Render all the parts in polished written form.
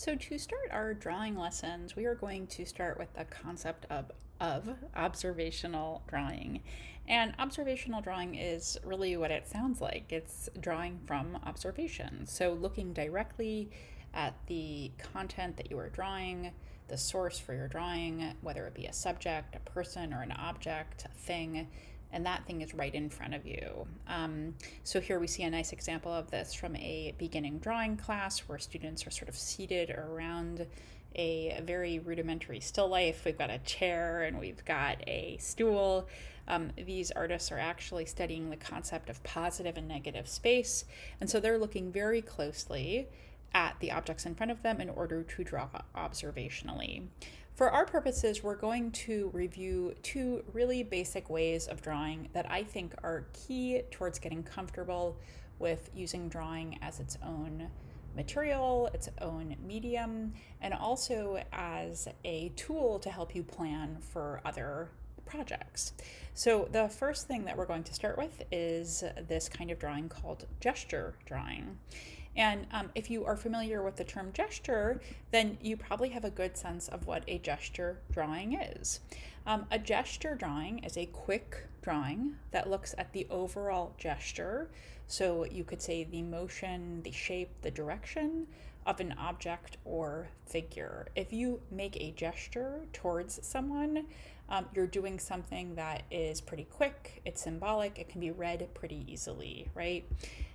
So to start our drawing lessons, we are going to start with the concept of observational drawing. And observational drawing is really what it sounds like. It's drawing from observation. So looking directly at the content that you are drawing, the source for your drawing, whether it be a subject, a person, or an object, a thing, and that thing is right in front of you. So here we see a nice example of this from a beginning drawing class where students are sort of seated around a very rudimentary still life. We've got a chair and we've got a stool. These artists are actually studying the concept of positive and negative space, and so they're looking very closely at the objects in front of them in order to draw observationally. For our purposes, we're going to review two really basic ways of drawing that I think are key towards getting comfortable with using drawing as its own material, its own medium, and also as a tool to help you plan for other projects. So the first thing that we're going to start with is this kind of drawing called gesture drawing. And if you are familiar with the term gesture, then you probably have a good sense of what a gesture drawing is. A gesture drawing is a quick drawing that looks at the overall gesture. So you could say the motion, the shape, the direction of an object or figure. If you make a gesture towards someone, you're doing something that is pretty quick, it's symbolic, it can be read pretty easily, right?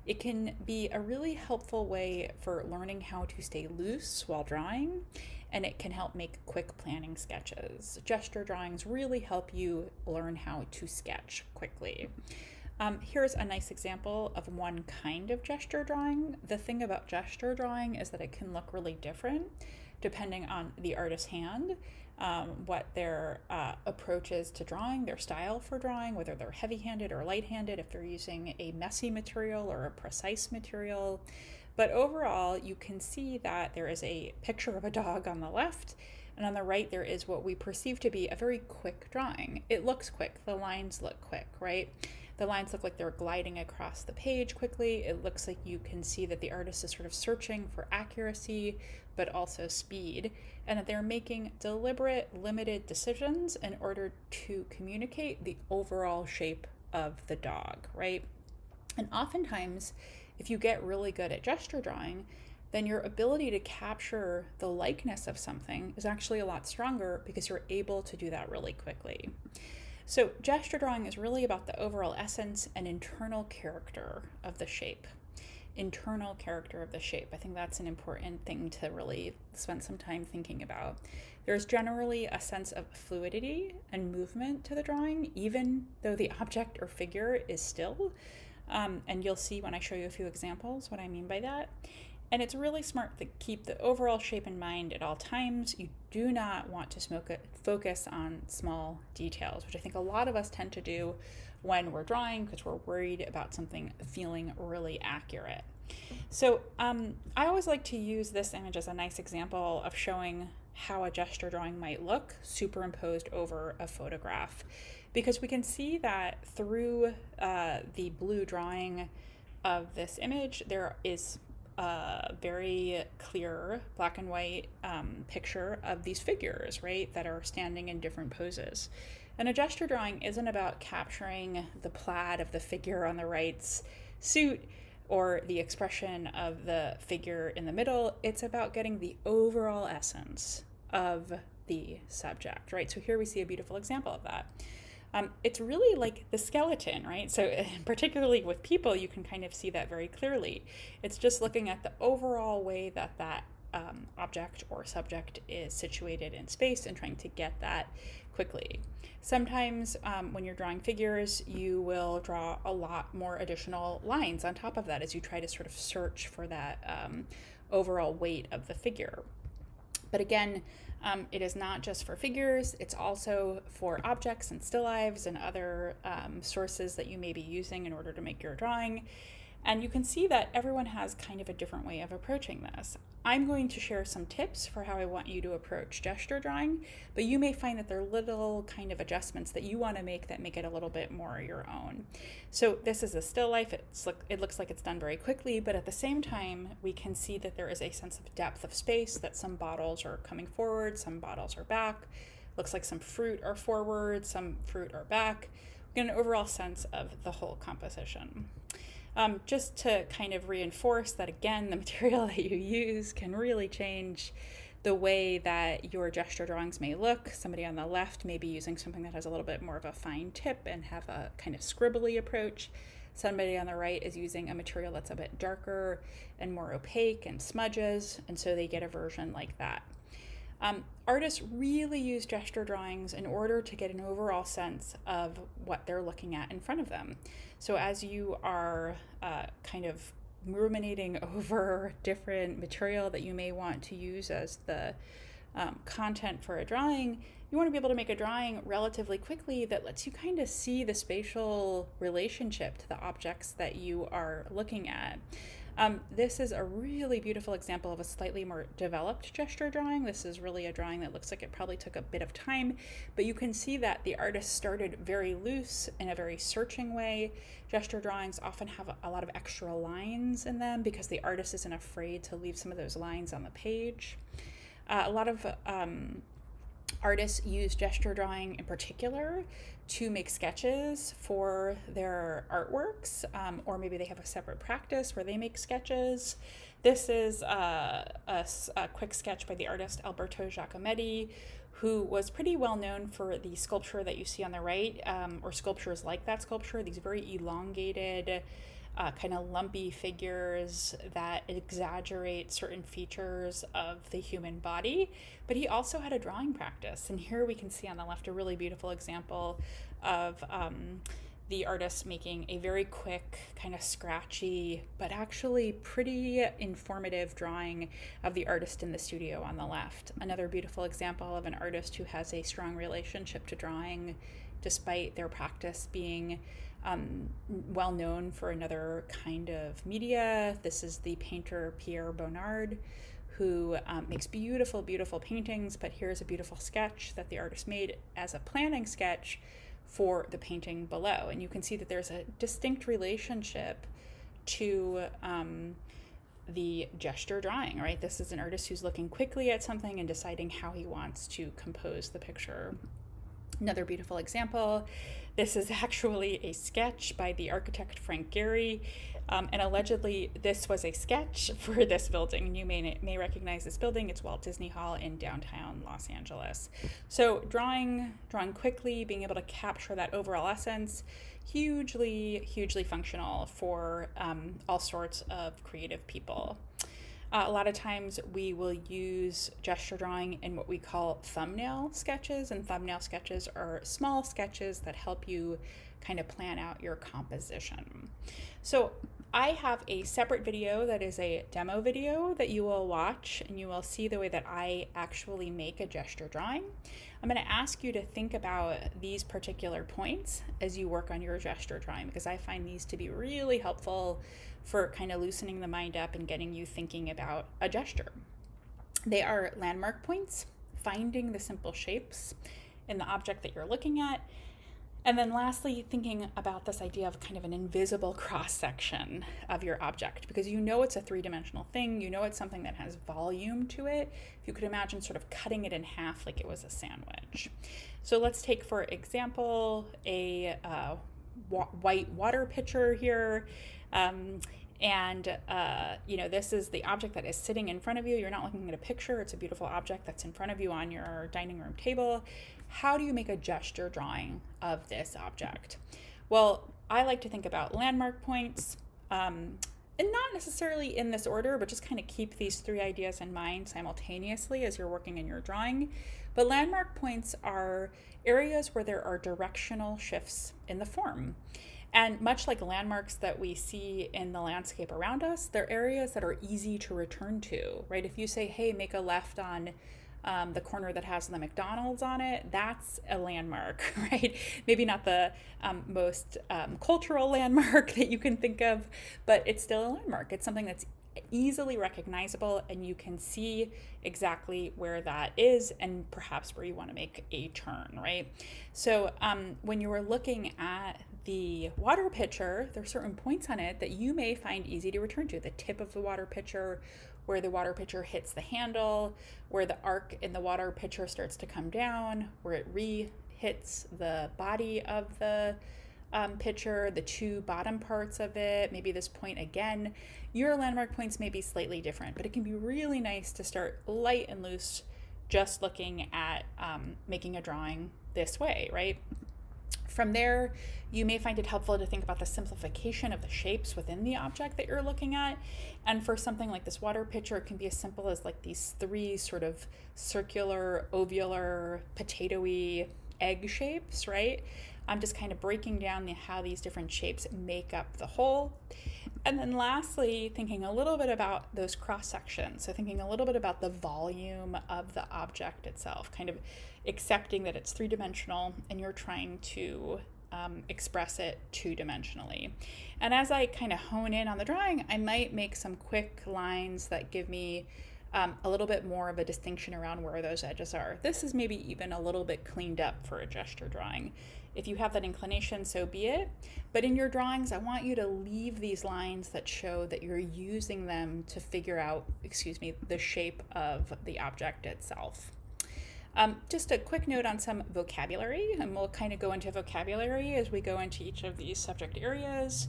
It can be a really helpful way for learning how to stay loose while drawing, and it can help make quick planning sketches. Gesture drawings really help you learn how to sketch quickly. Here's a nice example of one kind of gesture drawing. The thing about gesture drawing is that it can look really different depending on the artist's hand, what their approach is to drawing, their style for drawing, whether they're heavy-handed or light-handed, if they're using a messy material or a precise material. But overall, you can see that there is a picture of a dog on the left, and on the right there is what we perceive to be a very quick drawing. It looks quick, the lines look quick, right? The lines look like they're gliding across the page quickly. It looks like you can see that the artist is sort of searching for accuracy, but also speed, and that they're making deliberate, limited decisions in order to communicate the overall shape of the dog, right? And oftentimes, if you get really good at gesture drawing, then your ability to capture the likeness of something is actually a lot stronger because you're able to do that really quickly. So gesture drawing is really about the overall essence and internal character of the shape. Internal character of the shape. I think that's an important thing to really spend some time thinking about. There's generally a sense of fluidity and movement to the drawing, even though the object or figure is still. And you'll see when I show you a few examples what I mean by that. And it's really smart to keep the overall shape in mind at all times. You do not want to focus on small details, which I think a lot of us tend to do when we're drawing because we're worried about something feeling really accurate. So I always like to use this image as a nice example of showing how a gesture drawing might look superimposed over a photograph, because we can see that through the blue drawing of this image, there is a very clear black and white picture of these figures, right, that are standing in different poses. And a gesture drawing isn't about capturing the plaid of the figure on the right's suit or the expression of the figure in the middle. It's about getting the overall essence of the subject, right? So here we see a beautiful example of that. It's really like the skeleton, right? So particularly with people, you can kind of see that very clearly. It's just looking at the overall way that that object or subject is situated in space and trying to get that quickly. Sometimes when you're drawing figures, you will draw a lot more additional lines on top of that as you try to sort of search for that overall weight of the figure. But again, it is not just for figures, it's also for objects and still lifes and other sources that you may be using in order to make your drawing. And you can see that everyone has kind of a different way of approaching this. I'm going to share some tips for how I want you to approach gesture drawing, but you may find that there are little kind of adjustments that you want to make that make it a little bit more your own. So this is a still life. It looks like it's done very quickly, but at the same time, we can see that there is a sense of depth of space, that some bottles are coming forward, some bottles are back. Looks like some fruit are forward, some fruit are back. We get an overall sense of the whole composition. Just to kind of reinforce that, again, the material that you use can really change the way that your gesture drawings may look. Somebody on the left may be using something that has a little bit more of a fine tip and have a kind of scribbly approach. Somebody on the right is using a material that's a bit darker and more opaque and smudges, and so they get a version like that. Artists really use gesture drawings in order to get an overall sense of what they're looking at in front of them. So as you are kind of ruminating over different material that you may want to use as the content for a drawing, you want to be able to make a drawing relatively quickly that lets you kind of see the spatial relationship to the objects that you are looking at. This is a really beautiful example of a slightly more developed gesture drawing. This is really a drawing that looks like it probably took a bit of time, but you can see that the artist started very loose in a very searching way. Gesture drawings often have a lot of extra lines in them because the artist isn't afraid to leave some of those lines on the page. A lot of artists use gesture drawing in particular to make sketches for their artworks, or maybe they have a separate practice where they make sketches. This is a quick sketch by the artist Alberto Giacometti, who was pretty well known for the sculpture that you see on the right, or sculptures like that sculpture, these very elongated, kind of lumpy figures that exaggerate certain features of the human body. But he also had a drawing practice. And here we can see on the left a really beautiful example of the artist making a very quick, kind of scratchy, but actually pretty informative drawing of the artist in the studio on the left. Another beautiful example of an artist who has a strong relationship to drawing, despite their practice being well known for another kind of media. This is the painter Pierre Bonnard, who makes beautiful, beautiful paintings, but here's a beautiful sketch that the artist made as a planning sketch for the painting below. And you can see that there's a distinct relationship to the gesture drawing, right? This is an artist who's looking quickly at something and deciding how he wants to compose the picture. Another beautiful example. This is actually a sketch by the architect Frank Gehry, and allegedly this was a sketch for this building. You may recognize this building. It's Walt Disney Hall in downtown Los Angeles. So drawing quickly, being able to capture that overall essence, hugely functional for all sorts of creative people. A lot of times we will use gesture drawing in what we call thumbnail sketches, and thumbnail sketches are small sketches that help you kind of plan out your composition. So I have a separate video that is a demo video that you will watch, and you will see the way that I actually make a gesture drawing. I'm going to ask you to think about these particular points as you work on your gesture drawing, because I find these to be really helpful for kind of loosening the mind up and getting you thinking about a gesture. They are landmark points, finding the simple shapes in the object that you're looking at, and then lastly, thinking about this idea of kind of an invisible cross-section of your object, because you know it's a three-dimensional thing, you know it's something that has volume to it. If you could imagine sort of cutting it in half like it was a sandwich. So let's take, for example, a white water pitcher here. This is the object that is sitting in front of you. You're not looking at a picture. It's a beautiful object that's in front of you on your dining room table. How do you make a gesture drawing of this object? Well, I like to think about landmark points, and not necessarily in this order, but just kind of keep these three ideas in mind simultaneously as you're working in your drawing. But landmark points are areas where there are directional shifts in the form. And much like landmarks that we see in the landscape around us, they're areas that are easy to return to, right? If you say, hey, make a left on the corner that has the McDonald's on it, that's a landmark, right? Maybe not the most cultural landmark that you can think of, but it's still a landmark. It's something that's easily recognizable, and you can see exactly where that is and perhaps where you want to make a turn, right? So when you are looking at the water pitcher, there are certain points on it that you may find easy to return to. The tip of the water pitcher, where the water pitcher hits the handle, where the arc in the water pitcher starts to come down, where it re-hits the body of the pitcher, the two bottom parts of it, maybe this point again. Your landmark points may be slightly different, but it can be really nice to start light and loose just looking at making a drawing this way, right? From there, you may find it helpful to think about the simplification of the shapes within the object that you're looking at. And for something like this water pitcher, it can be as simple as like these three sort of circular, ovular, potato-y egg shapes, right? I'm just kind of breaking down how these different shapes make up the whole. And then lastly, thinking a little bit about those cross sections. So thinking a little bit about the volume of the object itself, kind of accepting that it's three-dimensional and you're trying to express it two-dimensionally. And as I kind of hone in on the drawing, I might make some quick lines that give me a little bit more of a distinction around where those edges are. This is maybe even a little bit cleaned up for a gesture drawing. If you have that inclination, so be it. But in your drawings, I want you to leave these lines that show that you're using them to figure out, the shape of the object itself. Just a quick note on some vocabulary, and we'll kind of go into vocabulary as we go into each of these subject areas.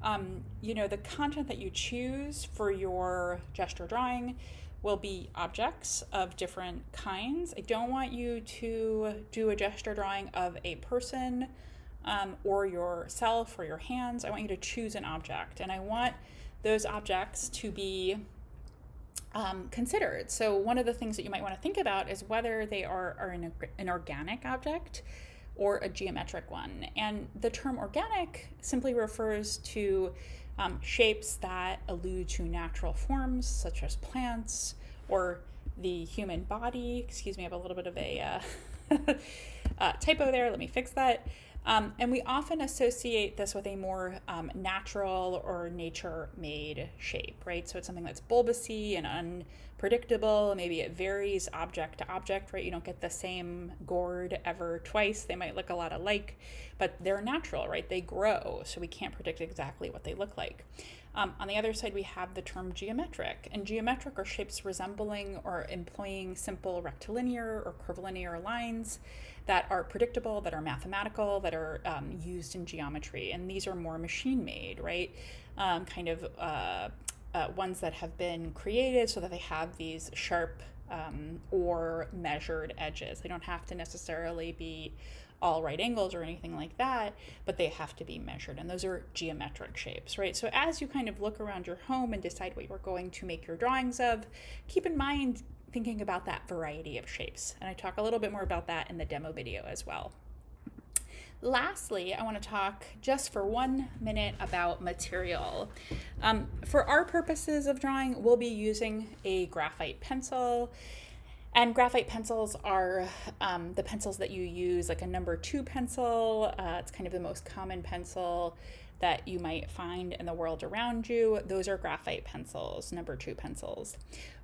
The content that you choose for your gesture drawing will be objects of different kinds. I don't want you to do a gesture drawing of a person or yourself or your hands. I want you to choose an object, and I want those objects to be considered. So one of the things that you might want to think about is whether they are an organic object or a geometric one. And the term organic simply refers to shapes that allude to natural forms, such as plants or the human body. Excuse me, I have a little bit of a typo there. Let me fix that. And we often associate this with a more natural or nature-made shape, right? So it's something that's bulbousy and unpredictable. Maybe it varies object to object, right? You don't get the same gourd ever twice. They might look a lot alike, but they're natural, right? They grow, so we can't predict exactly what they look like. On the other side, we have the term geometric, and geometric are shapes resembling or employing simple rectilinear or curvilinear lines that are predictable, that are mathematical, that are used in geometry. And these are more machine-made, right? Ones that have been created so that they have these sharp or measured edges. They don't have to necessarily be all right angles or anything like that, but they have to be measured. And those are geometric shapes, right? So as you kind of look around your home and decide what you're going to make your drawings of, keep in mind thinking about that variety of shapes. And I talk a little bit more about that in the demo video as well. Lastly, I want to talk just for 1 minute about material. For our purposes of drawing, we'll be using a graphite pencil. And graphite pencils are the pencils that you use, like a number 2 pencil. It's kind of the most common pencil that you might find in the world around you. Those are graphite pencils, number 2 pencils.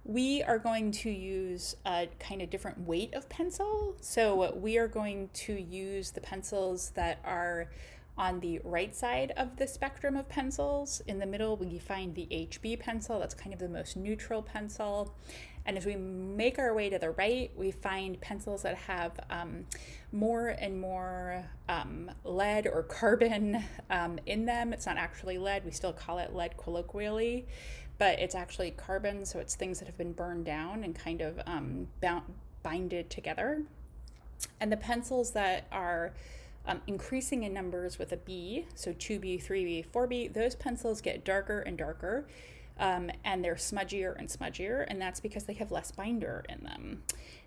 We are going to use a kind of different weight of pencil. So we are going to use the pencils that are on the right side of the spectrum of pencils. In the middle, we find the HB pencil. That's kind of the most neutral pencil. And as we make our way to the right, we find pencils that have more and more lead or carbon in them. It's not actually lead. We still call it lead colloquially, but it's actually carbon. So it's things that have been burned down and kind of binded together. And the pencils that are increasing in numbers with a B, so 2B, 3B, 4B, those pencils get darker and darker. and they're smudgier and smudgier, and that's because they have less binder in them.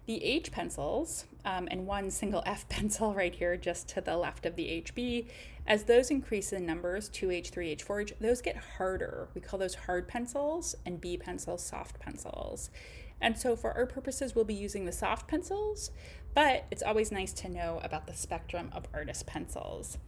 The H pencils, and one single F pencil right here just to the left of the HB, as those increase in numbers, 2H, 3H, 4H, those get harder. We call those hard pencils, and B pencils soft pencils. And so for our purposes, we'll be using the soft pencils, but it's always nice to know about the spectrum of artist pencils.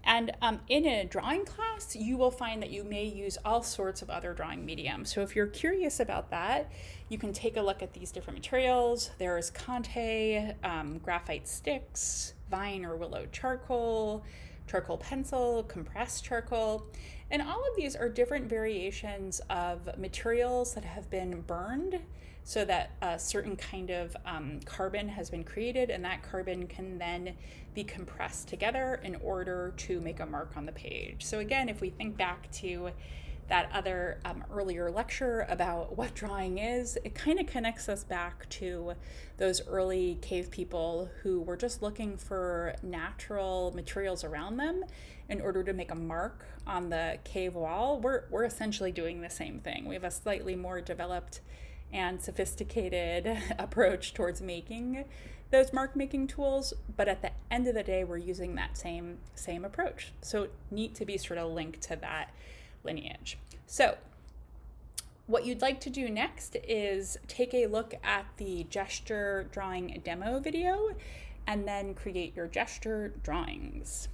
And in a drawing class, you will find that you may use all sorts of other drawing mediums. So if you're curious about that, you can take a look at these different materials. There's Conte, graphite sticks, vine or willow charcoal, charcoal pencil, compressed charcoal. And all of these are different variations of materials that have been burned so that a certain kind of carbon has been created, and that carbon can then be compressed together in order to make a mark on the page. So again, if we think back to that other earlier lecture about what drawing is, it kind of connects us back to those early cave people who were just looking for natural materials around them in order to make a mark on the cave wall. We're essentially doing the same thing. We have a slightly more developed and sophisticated approach towards making those mark making tools, but at the end of the day, we're using that same approach. So neat to be sort of linked to that lineage. So what you'd like to do next is take a look at the gesture drawing demo video and then create your gesture drawings.